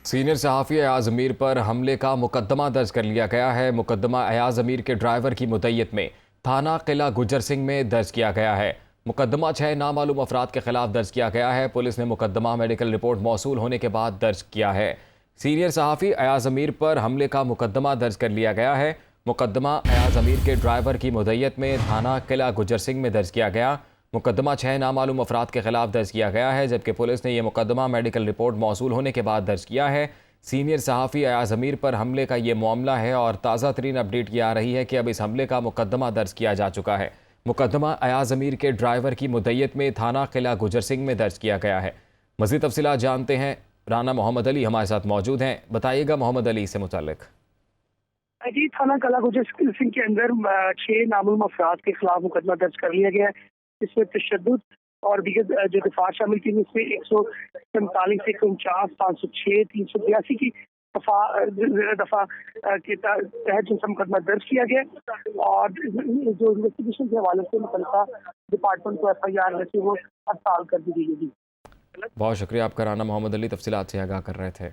Senior सहाफ़ी अयाज अमीर पर हमले का मुकदमा दर्ज कर लिया गया है। मुकदमा अयाज अमीर के ड्राइवर की मुद्दत में थाना किला गुजर सिंह में दर्ज किया गया है। मुकदमा 6 नामालूम अफराद के खिलाफ दर्ज किया गया है। पुलिस ने मुकदमा मेडिकल रिपोर्ट मौसूल होने के बाद दर्ज किया है। सीनियर सहाफ़ी अयाज अमीर पर हमले का मुकदमा दर्ज कर लिया गया है। मुकदमा अयाज अमीर के ड्राइवर की मुद्दत में थाना किला गुजर सिंह में दर्ज किया गया। मुकदमा 6 नामालूम अफराद के खिलाफ दर्ज किया गया है, जबकि पुलिस ने यह मुकदमा मेडिकल रिपोर्ट मौसूल होने के बाद दर्ज किया है। सीनियर सहाफ़ी अयाज अमीर पर हमले का ये मामला है और ताज़ा तरीन अपडेट ये आ रही है कि अब इस हमले का मुकदमा दर्ज किया जा चुका है। मुकदमा अयाज अमीर के ड्राइवर की मुद्दत में थाना किला गुजर सिंह में दर्ज किया गया है। मज़ीद तफसीलात जानते हैं। राना मोहम्मद अली हमारे साथ मौजूद हैं। बताइएगा मोहम्मद अली से मुताल्लिक। जी, थाना कला गुजर सिंह के अंदर 6 नामालूम अफराद के खिलाफ मुकदमा दर्ज कर लिया गया है। इसमें तशद्दुद और दीगर जो दफा शामिल की, इसमें 147, 149, 506, 382 की दफा के तहत जो मुकदमा दर्ज किया गया और जो इन्वेस्टिगेशन के हवाले से मुतल्लिका डिपार्टमेंट को FIR है वो हड़ताल कर दी गई है। बहुत शुक्रिया आपका राना मोहम्मद अली, तफसीलात से आगाह कर रहे थे।